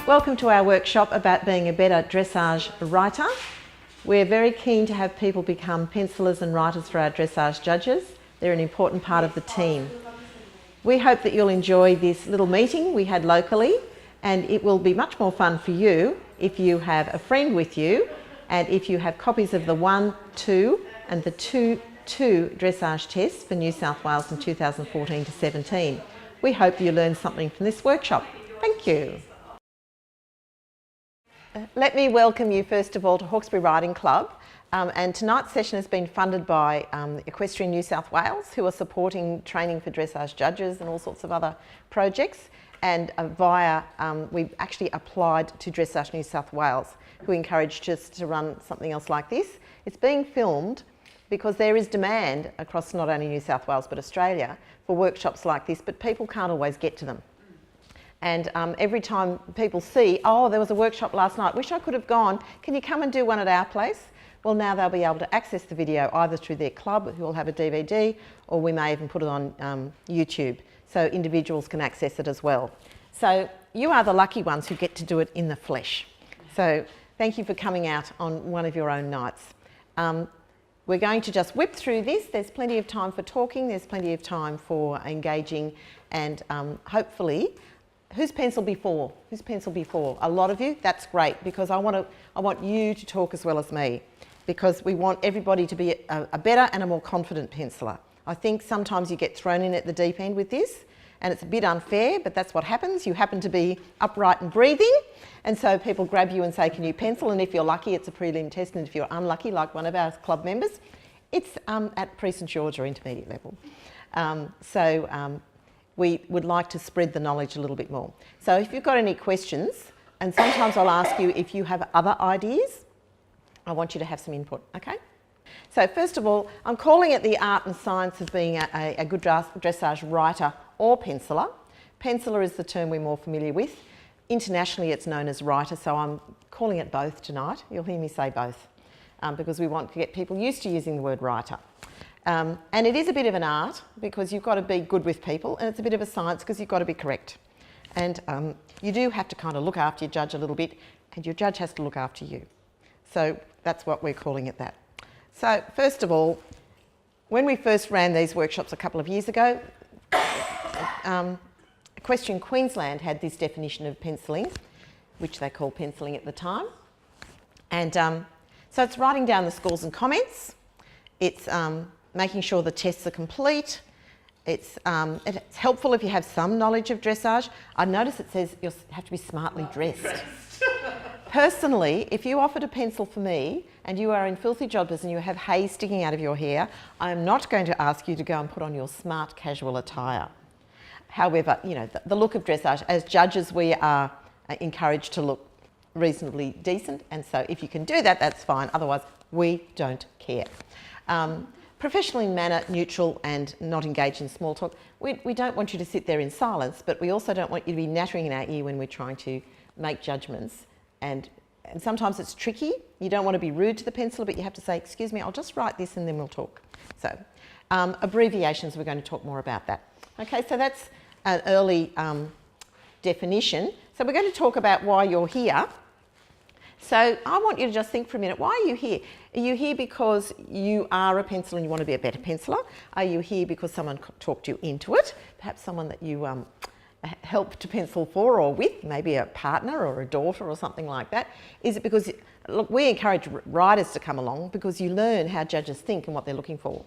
Welcome to our workshop about being a better dressage writer. We're very keen to have people become pencillers and writers for our dressage judges. They're an important part of the team. We hope that you'll enjoy this little meeting we had locally, and it will be much more fun for you if you have a friend with you and if you have copies of the 1, 2 and the 2 dressage tests for New South Wales in 2014 to 17. We hope you learned something from this workshop. Thank you. Let me welcome you first of all to Hawkesbury Riding Club, and tonight's session has been funded by Equestrian New South Wales, who are supporting training for dressage judges and all sorts of other projects, and we've actually applied to Dressage New South Wales, who encouraged us to run something else like this. It's being filmed because there is demand across not only New South Wales but Australia for workshops like this, but people can't always get to them. And every time people see, oh, there was a workshop last night, wish I could have gone, can you come and do one at our place? Well, now they'll be able to access the video either through their club, who will have a DVD, or we may even put it on YouTube, so individuals can access it as well. So you are the lucky ones who get to do it in the flesh. So thank you for coming out on one of your own nights. We're going to just whip through this. There's plenty of time for talking, there's plenty of time for engaging, and hopefully, who's pencil before? Who's pencil before? A lot of you? That's great, because I want you to talk as well as me, because we want everybody to be a better and a more confident penciler. I think sometimes you get thrown in at the deep end with this, and it's a bit unfair, but that's what happens. You happen to be upright and breathing, and so people grab you and say, can you pencil? And if you're lucky, it's a prelim test, and if you're unlucky, like one of our club members, it's at pre-St George or intermediate level. We would like to spread the knowledge a little bit more. So if you've got any questions, and sometimes I'll ask you if you have other ideas, I want you to have some input, okay? So first of all, I'm calling it the art and science of being a good dressage writer or penciler. Penciler is the term we're more familiar with. Internationally, it's known as writer, so I'm calling it both tonight. You'll hear me say both, because we want to get people used to using the word writer. And it is a bit of an art because you've got to be good with people, and it's a bit of a science because you've got to be correct. And you do have to kind of look after your judge a little bit, and your judge has to look after you. So that's what we're calling it that. So first of all, when we first ran these workshops a couple of years ago, Equestrian Queensland had this definition of pencilling, which they called pencilling at the time. And so it's writing down the scores and comments. It's making sure the tests are complete. It's helpful if you have some knowledge of dressage. I notice it says you have to be smartly dressed. Personally, if you offered a pencil for me and you are in filthy jobbers and you have hay sticking out of your hair, I am not going to ask you to go and put on your smart casual attire. However, you know, the look of dressage, as judges we are encouraged to look reasonably decent, and so if you can do that, that's fine. Otherwise, we don't care. Professional in manner, neutral and not engaged in small talk. We don't want you to sit there in silence, but we also don't want you to be nattering in our ear when we're trying to make judgments. And sometimes it's tricky. You don't want to be rude to the penciler, but you have to say, excuse me, I'll just write this and then we'll talk. So abbreviations, we're going to talk more about that. Okay, so that's an early definition. So we're going to talk about why you're here. So I want you to just think for a minute, why are you here? Are you here because you are a penciler and you want to be a better penciler? Are you here because someone talked you into it? Perhaps someone that you helped to pencil for or with, maybe a partner or a daughter or something like that? Is it because, look, we encourage writers to come along because you learn how judges think and what they're looking for.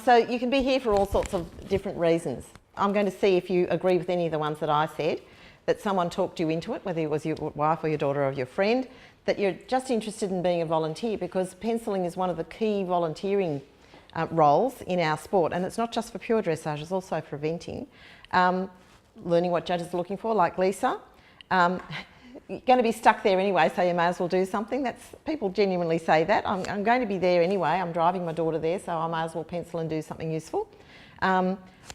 So you can be here for all sorts of different reasons. I'm going to see if you agree with any of the ones that I said, that someone talked you into it, whether it was your wife or your daughter or your friend, that you're just interested in being a volunteer, because penciling is one of the key volunteering roles in our sport, and it's not just for pure dressage, it's also for eventing. Learning what judges are looking for, like Lisa. You're going to be stuck there anyway, so you may as well do something. People genuinely say that. I'm going to be there anyway, I'm driving my daughter there, so I may as well pencil and do something useful.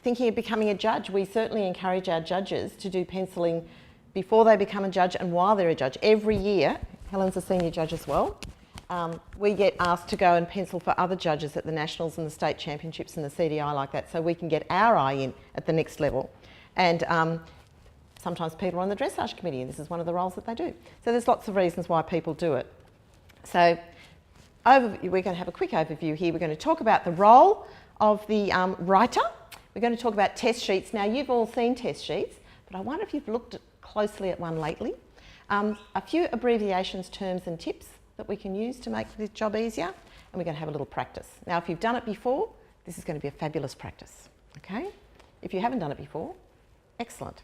Thinking of becoming a judge, we certainly encourage our judges to do penciling before they become a judge and while they're a judge. Every year, Helen's a senior judge as well, we get asked to go and pencil for other judges at the Nationals and the State Championships and the CDI like that, so we can get our eye in at the next level. And sometimes people are on the dressage committee and this is one of the roles that they do. So there's lots of reasons why people do it. So we're going to have a quick overview here. We're going to talk about the role of the writer. We're going to talk about test sheets. Now, you've all seen test sheets, but I wonder if you've looked closely at one lately. A few abbreviations, terms and tips that we can use to make this job easier, and we're going to have a little practice. Now, if you've done it before, this is going to be a fabulous practice, okay? If you haven't done it before, excellent.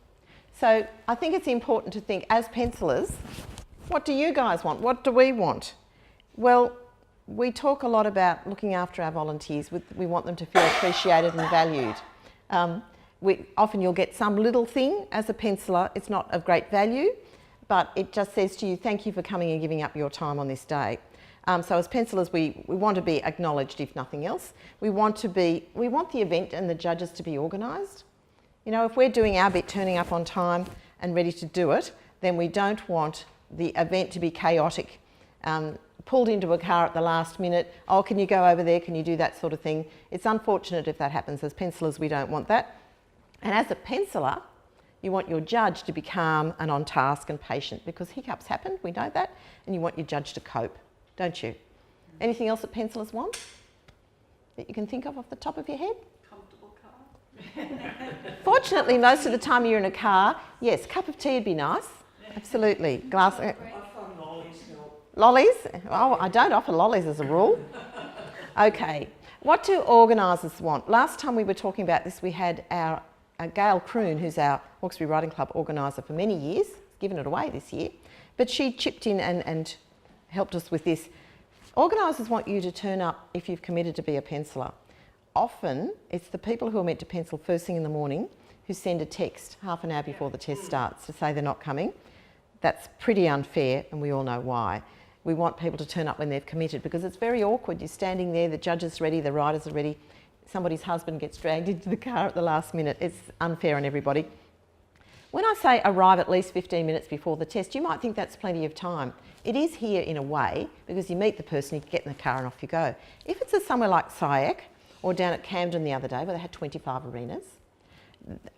So I think it's important to think, as pencillers, what do you guys want? What do we want? Well, we talk a lot about looking after our volunteers. We want them to feel appreciated and valued. Often you'll get some little thing as a penciller. It's not of great value, but it just says to you, thank you for coming and giving up your time on this day. So as pencillers, we want to be acknowledged, if nothing else. We want the event and the judges to be organised. You know, if we're doing our bit, turning up on time and ready to do it, then we don't want the event to be chaotic, pulled into a car at the last minute. Oh, can you go over there? Can you do that sort of thing? It's unfortunate if that happens. As pencillers, we don't want that. And as a penciller, you want your judge to be calm and on task and patient, because hiccups happen, we know that, and you want your judge to cope, don't you? Anything else that pencillers want that you can think of off the top of your head? Comfortable car. Fortunately, most of the time you're in a car, yes, cup of tea would be nice, absolutely. Glass. I find lollies help. Lollies? Oh, I don't offer lollies as a rule. Okay, what do organisers want? Last time we were talking about this, we had our Gail Croon, who's our Hawkesbury Writing Club organiser for many years, given it away this year, but she chipped in and helped us with this. Organisers want you to turn up if you've committed to be a penciller. Often it's the people who are meant to pencil first thing in the morning who send a text half an hour before the test starts to say they're not coming. That's pretty unfair, and we all know why. We want people to turn up when they've committed, because it's very awkward. You're standing there, the judge is ready, the writers are ready, somebody's husband gets dragged into the car at the last minute. It's unfair on everybody. When I say arrive at least 15 minutes before the test, you might think that's plenty of time. It is here in a way, because you meet the person, you get in the car and off you go. If it's somewhere like SIAC or down at Camden the other day where they had 25 arenas,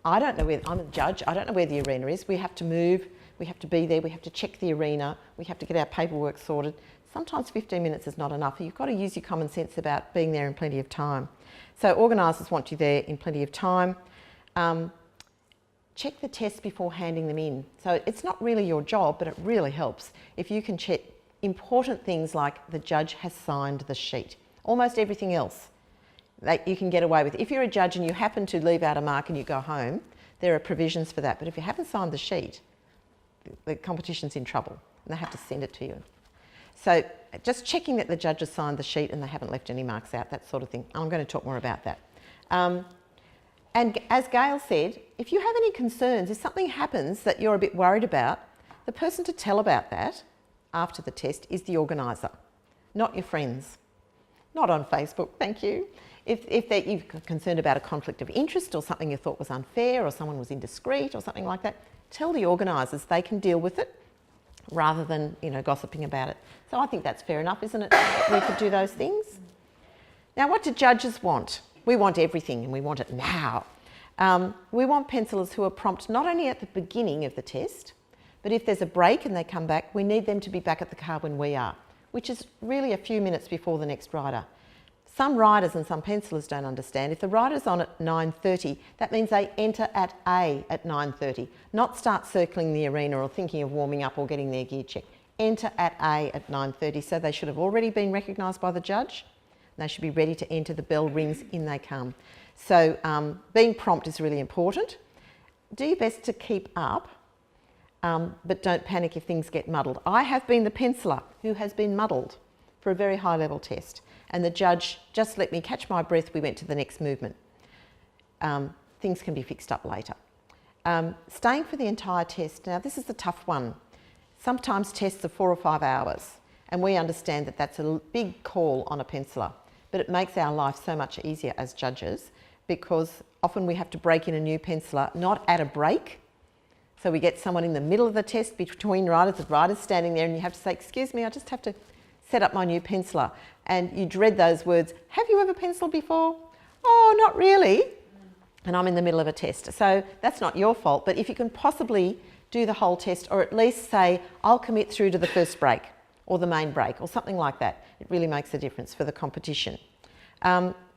I don't know where, I'm a judge, I don't know where the arena is. We have to move, we have to be there, we have to check the arena, we have to get our paperwork sorted. Sometimes 15 minutes is not enough. You've got to use your common sense about being there in plenty of time. So organisers want you there in plenty of time. Check the tests before handing them in. So it's not really your job, but it really helps if you can check important things like the judge has signed the sheet. Almost everything else that you can get away with. If you're a judge and you happen to leave out a mark and you go home, there are provisions for that. But if you haven't signed the sheet, the competition's in trouble and they have to send it to you. So just checking that the judge has signed the sheet and they haven't left any marks out, that sort of thing. I'm going to talk more about that. And as Gail said, if you have any concerns, if something happens that you're a bit worried about, the person to tell about that after the test is the organiser, not your friends. Not on Facebook, thank you. If you're concerned about a conflict of interest or something you thought was unfair or someone was indiscreet or something like that, tell the organisers. They can deal with it rather than, you know, gossiping about it. So I think that's fair enough, isn't it? We could do those things. Now, what do judges want? We want everything and we want it now. We want pencillers who are prompt not only at the beginning of the test, but if there's a break and they come back, we need them to be back at the car when we are, which is really a few minutes before the next rider. Some riders and some pencillers don't understand. If the rider's on at 9:30, that means they enter at A at 9:30, not start circling the arena or thinking of warming up or getting their gear checked. Enter at A at 9:30, so they should have already been recognised by the judge. They should be ready to enter. The bell rings, in they come. So being prompt is really important. Do your best to keep up, but don't panic if things get muddled. I have been the penciller who has been muddled for a very high level test, and the judge just let me catch my breath. We went to the next movement. Things can be fixed up later. Staying for the entire test. Now, this is the tough one. Sometimes tests are 4 or 5 hours, and we understand that that's a big call on a penciller, but it makes our life so much easier as judges, because often we have to break in a new penciller, not at a break. So we get someone in the middle of the test between riders, the rider's standing there, and you have to say, excuse me, I just have to set up my new penciller. And you dread those words, have you ever penciled before? Oh, not really. and I'm in the middle of a test. So that's not your fault, but if you can possibly do the whole test, or at least say, I'll commit through to the first break or the main break or something like that, it really makes a difference for the competition.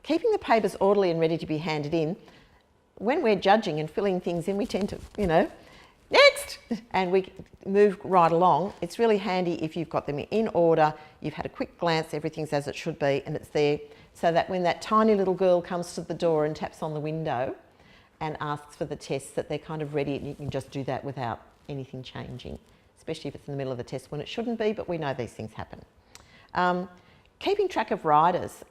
Keeping the papers orderly and ready to be handed in. When we're judging and filling things in, we tend to, next, and we move right along. It's really handy if you've got them in order, you've had a quick glance, everything's as it should be, and it's there, so that when that tiny little girl comes to the door and taps on the window and asks for the test, that they're kind of ready, and you can just do that without anything changing, especially if it's in the middle of the test when it shouldn't be, but we know these things happen. Keeping track of riders.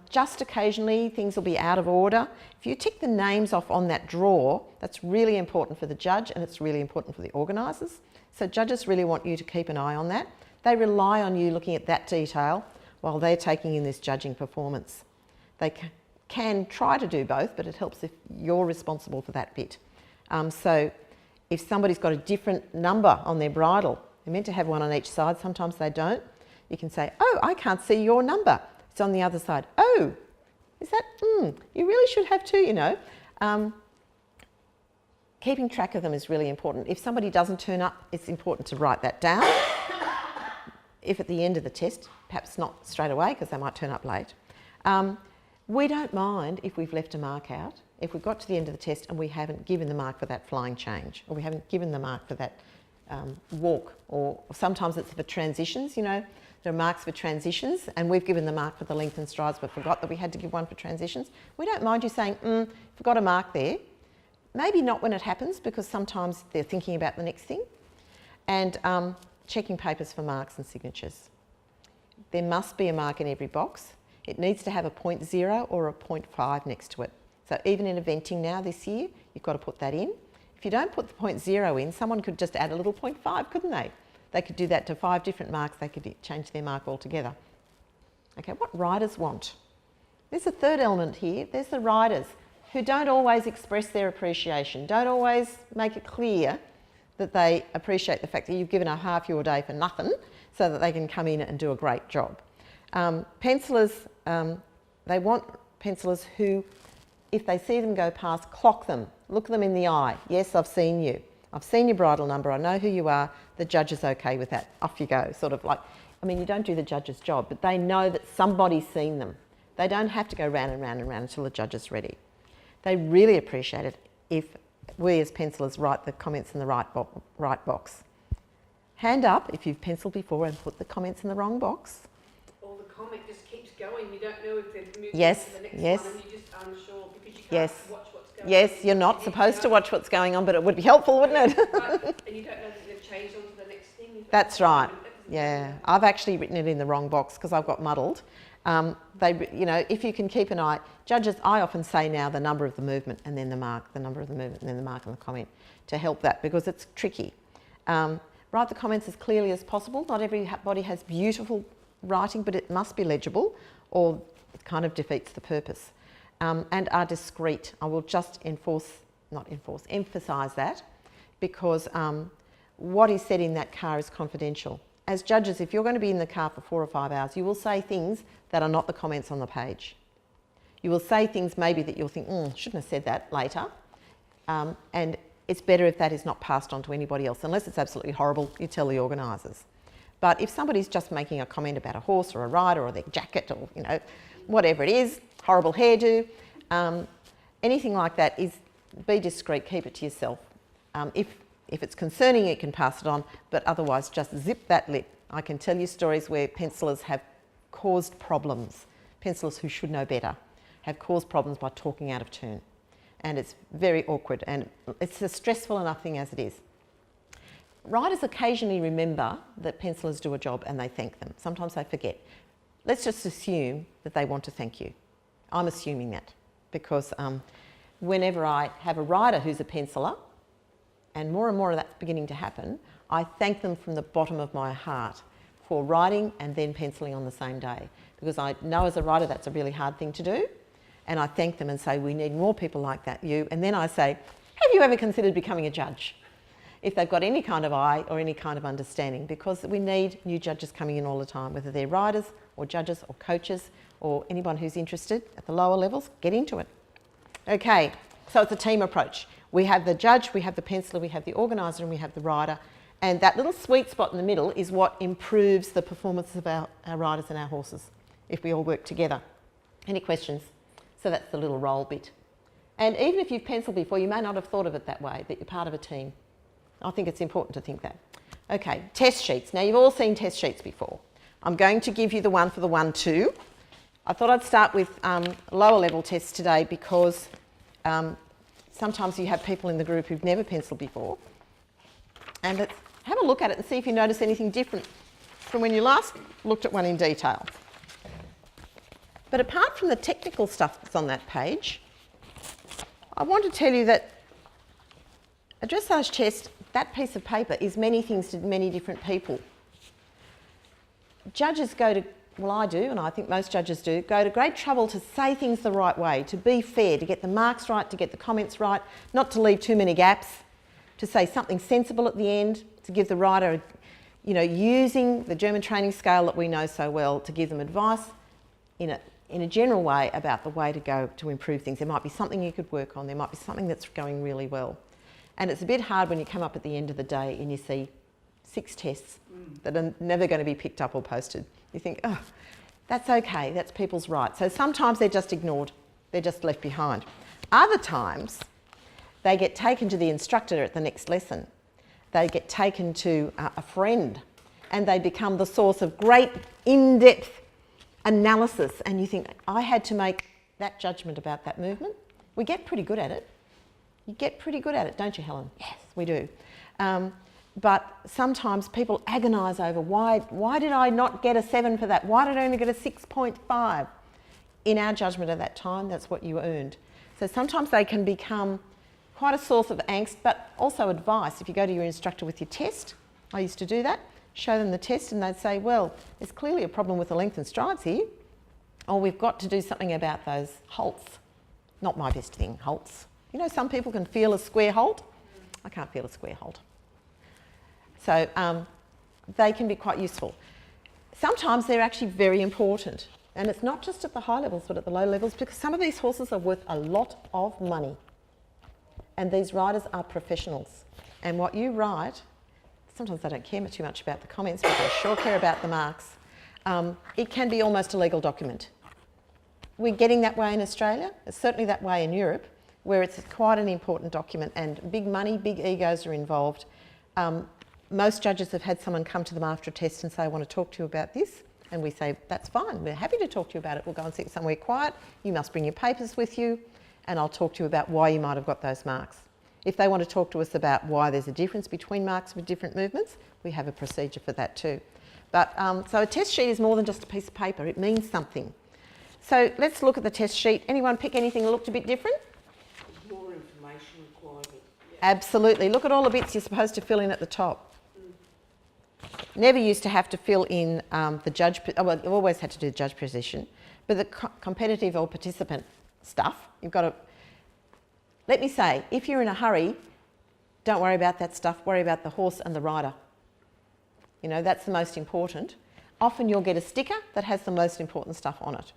Just occasionally things will be out of order. If you tick the names off on that drawer, that's really important for the judge and it's really important for the organisers. So judges really want you to keep an eye on that. They rely on you looking at that detail while they're taking in this judging performance. They can try to do both, but it helps if you're responsible for that bit. So if somebody's got a different number on their bridle, they're meant to have one on each side, sometimes they don't. You can say, oh, I can't see your number. It's on the other side. Oh, is that, you really should have two, Keeping track of them is really important. If somebody doesn't turn up, it's important to write that down. If at the end of the test, perhaps not straight away because they might turn up late. We don't mind if we've left a mark out, if we've got to the end of the test and we haven't given the mark for that flying change, or we haven't given the mark for that walk, or sometimes it's for transitions, there are marks for transitions and we've given the mark for the length and strides but forgot that we had to give one for transitions. We don't mind you saying, forgot a mark there. Maybe not when it happens because sometimes they're thinking about the next thing. And checking papers for marks and signatures. There must be a mark in every box. It needs to have a 0.0 or a 0.5 next to it. So even in eventing now this year, you've got to put that in. If you don't put the 0.0 in, someone could just add a little 0.5, couldn't they? They could do that to 5 different marks. They could change their mark altogether. Okay, what riders want? There's a third element here. There's the riders who don't always express their appreciation, don't always make it clear that they appreciate the fact that you've given up half your day for nothing so that they can come in and do a great job. Pencillers, they want pencillers who, if they see them go past, clock them, look them in the eye. Yes, I've seen you. I've seen your bridle number, I know who you are, the judge is okay with that, off you go. Sort of like, you don't do the judge's job, but they know that somebody's seen them. They don't have to go round and round and round until the judge is ready. They really appreciate it if we as pencillers write the comments in the right box. Hand up if you've penciled before and put the comments in the wrong box. Or the comment just keeps going, you don't know if they've moved Yes, on to the next yes. one and you're just unsure because you can't Yes. watch what's going on. Yes, you're not supposed to watch what's going on, but it would be helpful, wouldn't it? Right, and you don't know that they've changed on to the next thing. That's right. Yeah, I've actually written it in the wrong box because I've got muddled. If you can keep an eye, judges, I often say now the number of the movement and then the mark, the number of the movement and then the mark and the comment to help that because it's tricky. Write the comments as clearly as possible. Not everybody has beautiful writing, but it must be legible or it kind of defeats the purpose. And are discreet. I will just emphasise that because what is said in that car is confidential. As judges, if you're going to be in the car for 4 or 5 hours, you will say things that are not the comments on the page. You will say things maybe that you'll think, shouldn't have said that later. And it's better if that is not passed on to anybody else. Unless it's absolutely horrible, you tell the organisers. But if somebody's just making a comment about a horse or a rider or their jacket or, whatever it is, horrible hairdo, anything like that, be discreet, keep it to yourself. If it's concerning, you can pass it on, but otherwise just zip that lip. I can tell you stories where pencillers have caused problems. Pencillers who should know better have caused problems by talking out of turn. And it's very awkward and it's a stressful enough thing as it is. Writers occasionally remember that pencillers do a job and they thank them. Sometimes they forget. Let's just assume that they want to thank you. I'm assuming that because whenever I have a writer who's a penciler, and more of that's beginning to happen, I thank them from the bottom of my heart for writing and then pencilling on the same day. Because I know as a writer that's a really hard thing to do. And I thank them and say, we need more people like that, you. And then I say, have you ever considered becoming a judge? If they've got any kind of eye or any kind of understanding, because we need new judges coming in all the time, whether they're writers or judges or coaches or anyone who's interested at the lower levels, get into it. Okay, So it's a team approach. We have the judge, we have the penciler, we have the organiser, and we have the rider. And that little sweet spot in the middle is what improves the performance of our riders and our horses if we all work together. Any questions? So that's the little roll bit. And even if you've penciled before, you may not have thought of it that way, that you're part of a team. I think it's important to think that. Okay, test sheets. Now, you've all seen test sheets before. I'm going to give you the one for the 1-2. I thought I'd start with lower level tests today because sometimes you have people in the group who've never penciled before. And let's have a look at it and see if you notice anything different from when you last looked at one in detail. But apart from the technical stuff that's on that page, I want to tell you that a dressage test, that piece of paper, is many things to many different people. Judges go to, well, I do, and I think most judges do, go to great trouble to say things the right way, to be fair, to get the marks right, to get the comments right, not to leave too many gaps, to say something sensible at the end, to give the rider, you know, using the German training scale that we know so well, to give them advice in a general way about the way to go to improve things. There might be something you could work on, there might be something that's going really well. And it's a bit hard when you come up at the end of the day and you see 6 tests that are never going to be picked up or posted. You think, oh, that's okay, that's people's right. So sometimes they're just ignored, they're just left behind. Other times, they get taken to the instructor at the next lesson. They get taken to a friend and they become the source of great in-depth analysis, and you think, I had to make that judgment about that movement. We get pretty good at it. You get pretty good at it, don't you, Helen? Yes, we do. But sometimes people agonise over why did I not get a 7 for that? Why did I only get a 6.5? In our judgment at that time, that's what you earned. So sometimes they can become quite a source of angst, but also advice. If you go to your instructor with your test, I used to do that, show them the test and they'd say, well, there's clearly a problem with the length and strides here, or we've got to do something about those halts. Not my best thing, halts. You know, some people can feel a square halt. I can't feel a square halt. So they can be quite useful. Sometimes they're actually very important, and it's not just at the high levels but at the low levels, because some of these horses are worth a lot of money, and these riders are professionals. And what you write, sometimes they don't care too much about the comments, but they sure care about the marks. It can be almost a legal document. We're getting that way in Australia. It's certainly that way in Europe, where it's quite an important document, and big money, big egos are involved. Most judges have had someone come to them after a test and say, I want to talk to you about this. And we say, that's fine, we're happy to talk to you about it. We'll go and sit somewhere quiet. You must bring your papers with you, and I'll talk to you about why you might have got those marks. If they want to talk to us about why there's a difference between marks with different movements, we have a procedure for that too. But so a test sheet is more than just a piece of paper, it means something. So let's look at the test sheet. Anyone pick anything that looked a bit different? More information requirement. Yeah. Absolutely. Look at all the bits you're supposed to fill in at the top. Never used to have to fill in the judge, well, you've always had to do the judge position, but the competitive or participant stuff, you've got to, let me say, if you're in a hurry, don't worry about that stuff, worry about the horse and the rider. You know, that's the most important. Often you'll get a sticker that has the most important stuff on it.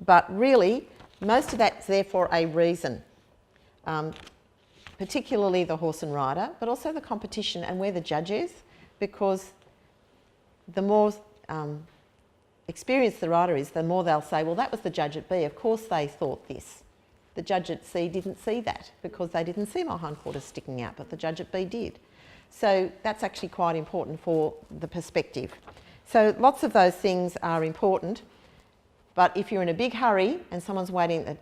But really, most of that's there for a reason. Particularly the horse and rider, but also the competition and where the judge is, because the more experienced the rider is, the more they'll say, well, that was the judge at B, of course they thought this. The judge at C didn't see that because they didn't see my hindquarters sticking out, but the judge at B did. So that's actually quite important for the perspective. So lots of those things are important, but if you're in a big hurry and someone's waiting, the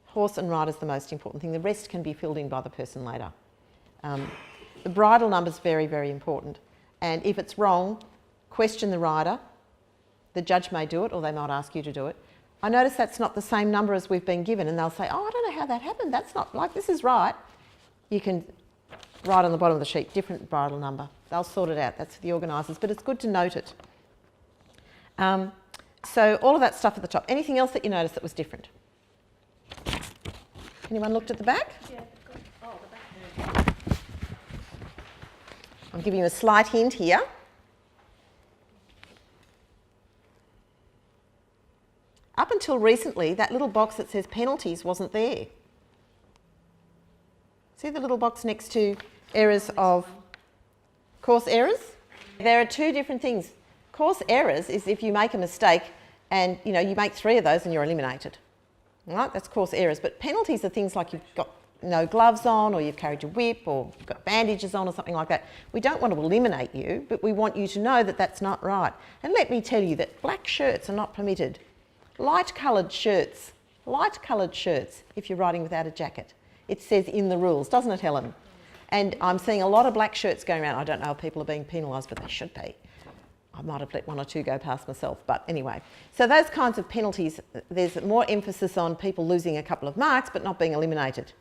horse and rider's the most important thing. The rest can be filled in by the person later. The bridle number's very, very important. And if it's wrong, question the rider. The judge may do it, or they might ask you to do it. I notice that's not the same number as we've been given, and they'll say, oh, I don't know how that happened. That's not, like, this is right. You can write on the bottom of the sheet, different bridle number. They'll sort it out. That's for the organisers, but it's good to note it. So all of that stuff at the top. Anything else that you noticed that was different? Anyone looked at the back? Yeah. Oh, the back. I'm giving you a slight hint here. Up until recently, that little box that says penalties wasn't there. See the little box next to errors of course errors? There are two different things. Course errors is if you make a mistake and you make 3 of those and you're eliminated. Right? That's course errors. But penalties are things like you've got no gloves on, or you've carried your whip, or you've got bandages on, or something like that. We don't want to eliminate you, but we want you to know that that's not right. And let me tell you that black shirts are not permitted. Light coloured shirts, if you're riding without a jacket. It says in the rules, doesn't it, Helen? And I'm seeing a lot of black shirts going around. I don't know if people are being penalised, but they should be. I might have let 1 or 2 go past myself, but anyway. So those kinds of penalties, there's more emphasis on people losing a couple of marks but not being eliminated.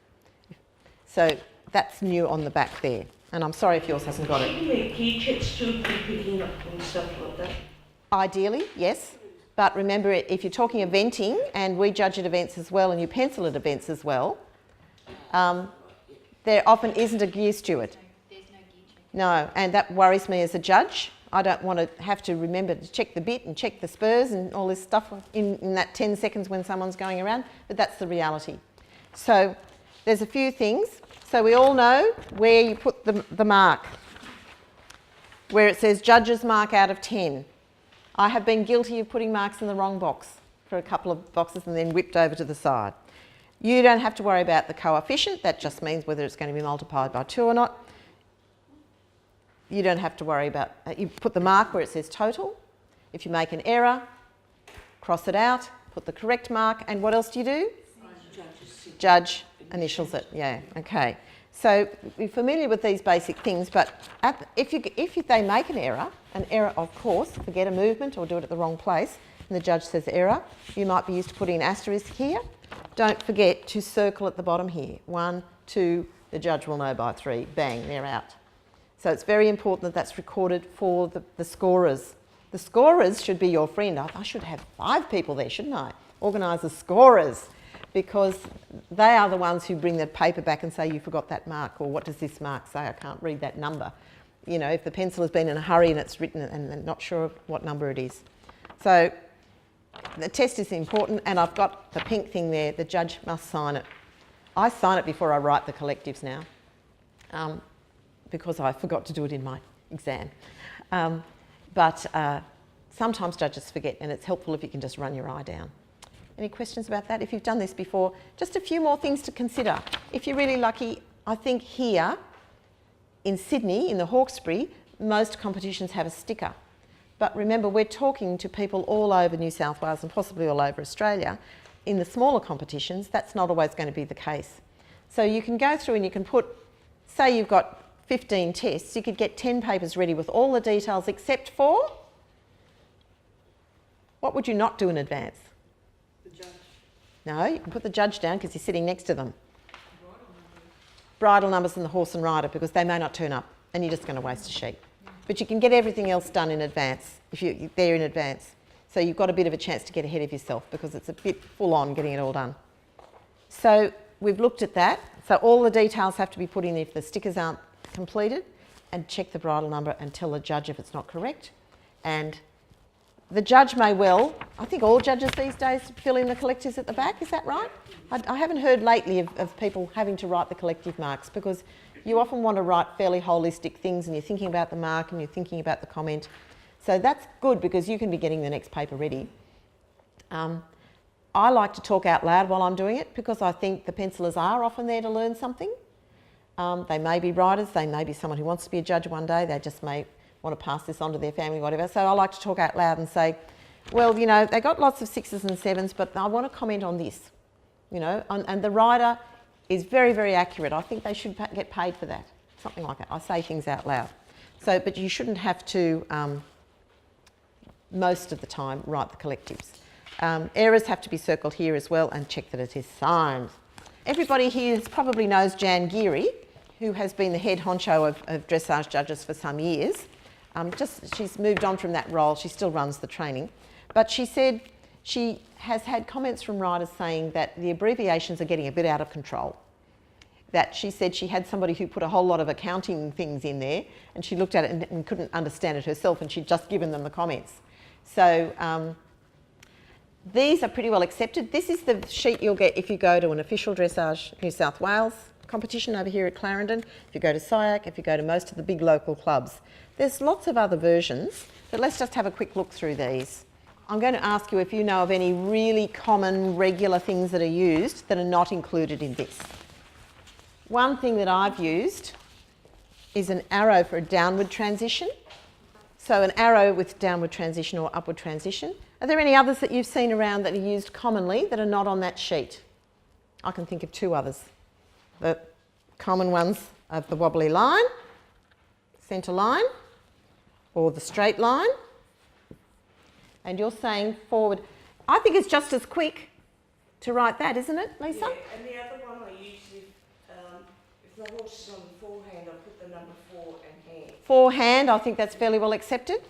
So that's new on the back there. And I'm sorry if yours hasn't got it. Key checks too, picking up and stuff like that. Ideally, yes. But remember, if you're talking eventing, and we judge at events as well, and you pencil at events as well, there often isn't a gear steward. There's no gear check. No, and that worries me as a judge. I don't want to have to remember to check the bit and check the spurs and all this stuff in that 10 seconds when someone's going around, but that's the reality. So there's a few things. So we all know where you put the mark, where it says judge's mark out of 10. I have been guilty of putting marks in the wrong box for a couple of boxes and then whipped over to the side. You don't have to worry about the coefficient. That just means whether it's going to be multiplied by 2 or not. You don't have to worry about, you put the mark where it says total. If you make an error, cross it out, put the correct mark, and what else do you do? Judge initials it, yeah, okay. So we're familiar with these basic things, but if they make an error of course, forget a movement or do it at the wrong place, and the judge says error, you might be used to putting an asterisk here. Don't forget to circle at the bottom here. 1, 2, the judge will know by 3, bang, they're out. So it's very important that that's recorded for the scorers. The scorers should be your friend. I should have 5 people there, shouldn't I? Organise the scorers, because they are the ones who bring the paper back and say, you forgot that mark, or what does this mark say? I can't read that number. You know, if the pencil has been in a hurry and it's written and they're not sure what number it is. So the test is important, and I've got the pink thing there. The judge must sign it. I sign it before I write the collectives now. Because I forgot to do it in my exam. But sometimes judges forget, and it's helpful if you can just run your eye down. Any questions about that? If you've done this before, just a few more things to consider. If you're really lucky, I think here in Sydney, in the Hawkesbury, most competitions have a sticker. But remember, we're talking to people all over New South Wales and possibly all over Australia. In the smaller competitions, that's not always going to be the case. So you can go through and you can put, say you've got 15 tests, you could get 10 papers ready with all the details except for, what would you not do in advance? The judge. No, you can put the judge down because you're sitting next to them. Bridle numbers and the horse and rider, because they may not turn up and you're just going to waste a sheet. But you can get everything else done in advance, if you're there in advance. So you've got a bit of a chance to get ahead of yourself because it's a bit full on getting it all done. So we've looked at that. So all the details have to be put in if the stickers aren't completed, and check the bridle number and tell the judge if it's not correct. And the judge may well, I think all judges these days fill in the collectives at the back, is that right? I haven't heard lately of people having to write the collective marks, because you often want to write fairly holistic things and you're thinking about the mark and you're thinking about the comment. So that's good because you can be getting the next paper ready. I like to talk out loud while I'm doing it because I think the pencillers are often there to learn something. They may be writers, they may be someone who wants to be a judge one day, they just may want to pass this on to their family, whatever. So I like to talk out loud and say, well, you know, they got lots of 6s and 7s, but I want to comment on this, you know, and the writer is very, very accurate. I think they should get paid for that, something like that. I say things out loud. So, but you shouldn't have to, most of the time, write the collectives. Errors have to be circled here as well, and check that it is signed. Everybody here probably knows Jan Geary, who has been the head honcho of dressage judges for some years. She's moved on from that role. She still runs the training. But she said she has had comments from riders saying that the abbreviations are getting a bit out of control. That she said she had somebody who put a whole lot of accounting things in there, and she looked at it and couldn't understand it herself, and she'd just given them the comments. So these are pretty well accepted. This is the sheet you'll get if you go to an official Dressage New South Wales competition over here at Clarendon, if you go to SIAC, if you go to most of the big local clubs. There's lots of other versions, but let's just have a quick look through these. I'm going to ask you if you know of any really common, regular things that are used that are not included in this. One thing that I've used is an arrow for a downward transition. So an arrow with downward transition or upward transition. Are there any others that you've seen around that are used commonly that are not on that sheet? I can think of two others. The common ones of the wobbly line, centre line, or the straight line. And you're saying forward. I think it's just as quick to write that, isn't it, Lisa? Yeah, and the other one I use if the horse is on the forehand, I put the number 4 and hand. Forehand, I think that's fairly well accepted.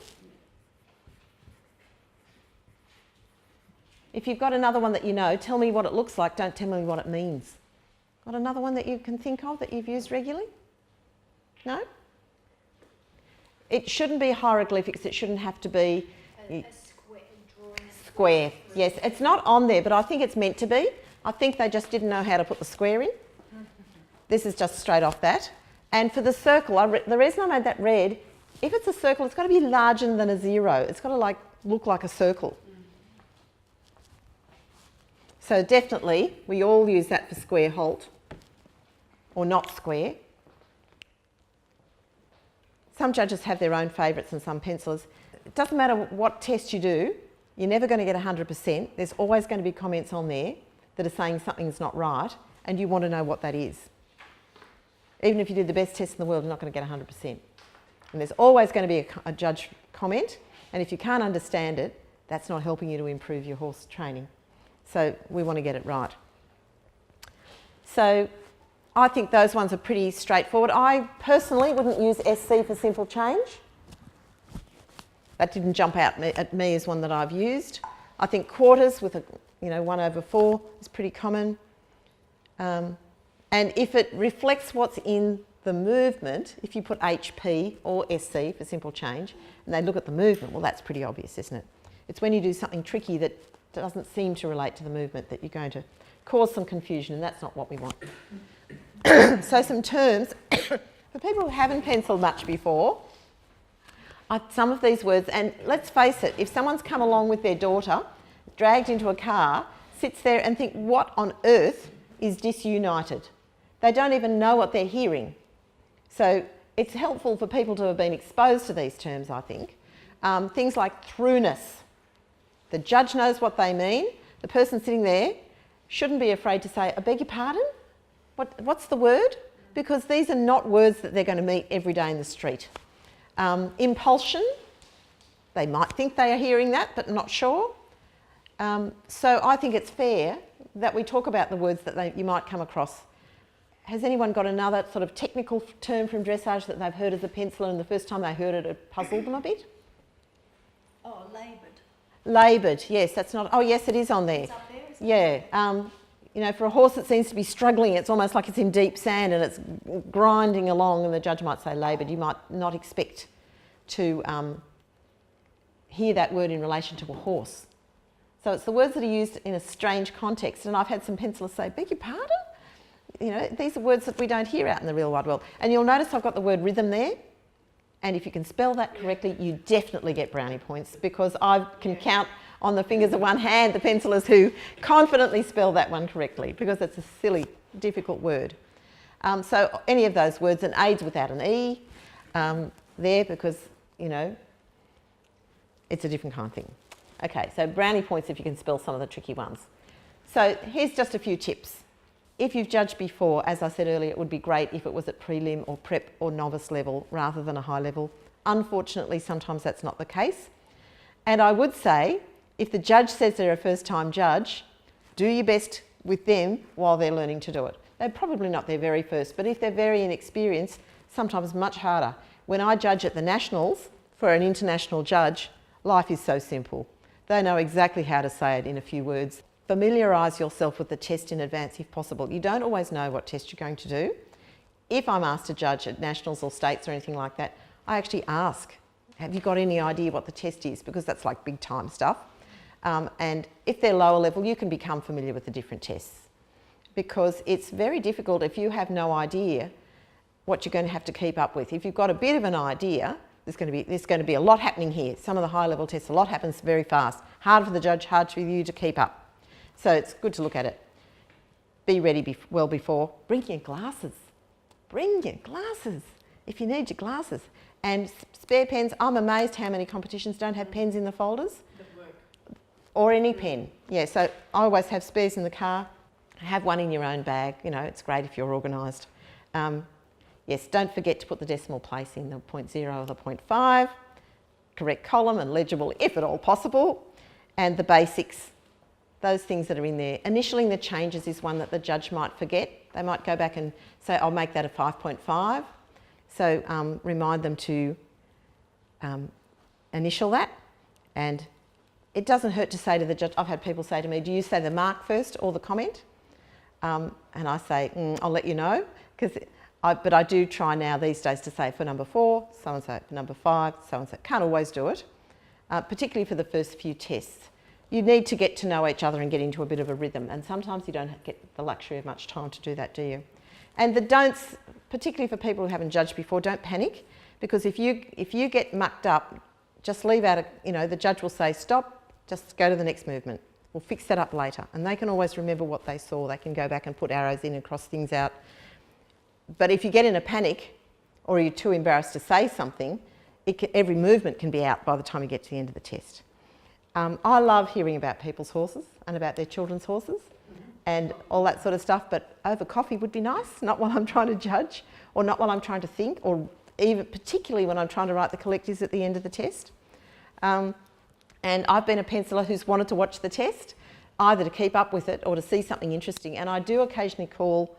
If you've got another one that you know, tell me what it looks like, don't tell me what it means. Got another one that you can think of that you've used regularly? No? It shouldn't be hieroglyphics, it shouldn't have to be A square drawing. square. Yes, it's not on there, but I think it's meant to be. I think they just didn't know how to put the square in. This is just straight off that. And for the circle, the reason I made that red, if it's a circle, it's got to be larger than a 0. It's got to look like a circle. So definitely, we all use that for square halt, or not square. Some judges have their own favourites and some pencillers. It doesn't matter what test you do, you're never going to get 100%. There's always going to be comments on there that are saying something's not right, and you want to know what that is. Even if you do the best test in the world, you're not going to get 100%. And there's always going to be a judge comment, and if you can't understand it, that's not helping you to improve your horse training. So we want to get it right. So I think those ones are pretty straightforward. I personally wouldn't use SC for simple change. That didn't jump out at me as one that I've used. I think quarters with a 1/4 is pretty common. And if it reflects what's in the movement, if you put HP or SC for simple change, and they look at the movement, well, that's pretty obvious, isn't it? It's when you do something tricky that doesn't seem to relate to the movement that you're going to cause some confusion, and that's not what we want. So some terms, for people who haven't penciled much before, some of these words, and let's face it, if someone's come along with their daughter, dragged into a car, sits there and think, what on earth is disunited? They don't even know what they're hearing. So it's helpful for people to have been exposed to these terms, I think. Things like throughness. The judge knows what they mean. The person sitting there shouldn't be afraid to say, I beg your pardon? What's the word? Because these are not words that they're going to meet every day in the street. Impulsion. They might think they are hearing that, but not sure. So I think it's fair that we talk about the words that you might come across. Has anyone got another sort of technical term from dressage that they've heard as a penciler and the first time they heard it, it puzzled them a bit? Oh, laboured. Laboured, yes, that's not... Oh, yes, it is on there. It's up there, isn't it? Yeah. For a horse that seems to be struggling, it's almost like it's in deep sand and it's grinding along, and the judge might say laboured. You might not expect to hear that word in relation to a horse. So it's the words that are used in a strange context, and I've had some pencilers say, beg your pardon? These are words that we don't hear out in the real wide world. And you'll notice I've got the word rhythm there, and if you can spell that correctly, you definitely get brownie points, because I can count on the fingers of one hand the pencilers who confidently spell that one correctly, because it's a silly, difficult word. So any of those words, and aids without an E there, because, it's a different kind of thing. Okay, so brownie points if you can spell some of the tricky ones. So here's just a few tips. If you've judged before, as I said earlier, it would be great if it was at prelim or prep or novice level rather than a high level. Unfortunately, sometimes that's not the case. And I would say, if the judge says they're a first-time judge, do your best with them while they're learning to do it. They're probably not their very first, but if they're very inexperienced, sometimes much harder. When I judge at the Nationals for an international judge, life is so simple. They know exactly how to say it in a few words. Familiarise yourself with the test in advance if possible. You don't always know what test you're going to do. If I'm asked to judge at Nationals or States or anything like that, I actually ask, have you got any idea what the test is? Because that's like big time stuff. And if they're lower level, you can become familiar with the different tests. because it's very difficult if you have no idea what you're going to have to keep up with. If you've got a bit of an idea, there's going to be a lot happening here. Some of the high level tests, a lot happens very fast. Hard for the judge, hard for you to keep up. So it's good to look at it. Be ready well before. Bring your glasses. Bring your glasses if you need your glasses. And spare pens. I'm amazed how many competitions don't have pens in the folders. Or any pen. Yeah, so I always have spares in the car. Have one in your own bag. You know, it's great if you're organised. Yes, don't forget to put the decimal place in the 0.0 or the 0.5. Correct column and legible if at all possible. And the basics, those things that are in there. Initialing the changes is one that the judge might forget. They might go back and say, I'll make that a 5.5. So remind them to initial that. And it doesn't hurt to say to the judge, I've had people say to me, do you say the mark first or the comment? And I say, I'll let you know. But I do try now these days to say for number 4, so-and-so, for number 5, so-and-so. Can't always do it, particularly for the first few tests. You need to get to know each other and get into a bit of a rhythm, and sometimes you don't get the luxury of much time to do that, do you? And the don'ts, particularly for people who haven't judged before, don't panic, because if you get mucked up, just leave out, the judge will say, stop, just go to the next movement. We'll fix that up later. And they can always remember what they saw. They can go back and put arrows in and cross things out. But if you get in a panic or you're too embarrassed to say something, every movement can be out by the time you get to the end of the test. I love hearing about people's horses and about their children's horses and all that sort of stuff, but over coffee would be nice, not while I'm trying to judge or not while I'm trying to think, or even particularly when I'm trying to write the collectives at the end of the test. And I've been a penciler who's wanted to watch the test, either to keep up with it or to see something interesting, and I do occasionally call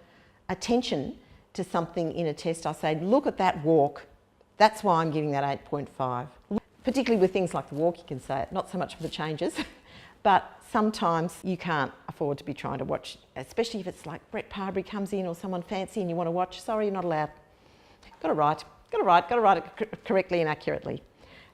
attention to something in a test. I say, look at that walk. That's why I'm giving that 8.5. Particularly with things like the walk, you can say it, not so much for the changes, but sometimes you can't afford to be trying to watch, especially if it's like Brett Parbury comes in or someone fancy and you want to watch. Sorry, you're not allowed. Got to write it correctly and accurately.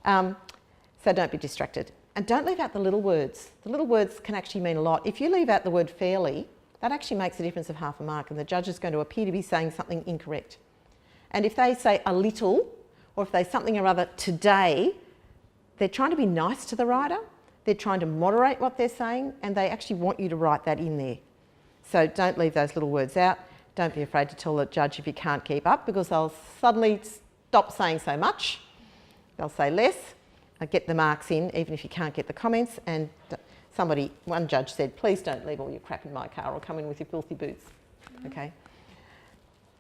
So don't be distracted. And don't leave out the little words. The little words can actually mean a lot. If you leave out the word fairly, that actually makes a difference of half a mark, and the judge is going to appear to be saying something incorrect. And if they say a little, or if they say something or other today, they're trying to be nice to the writer, they're trying to moderate what they're saying, and they actually want you to write that in there. So don't leave those little words out. Don't be afraid to tell the judge if you can't keep up, because they'll suddenly stop saying so much. They'll say less, get the marks in, even if you can't get the comments. And one judge said, please don't leave all your crap in my car or come in with your filthy boots. Okay?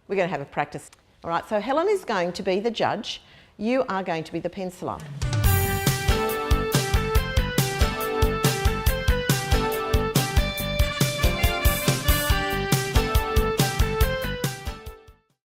We're going to have a practice. All right, so Helen is going to be the judge. You are going to be the penciler.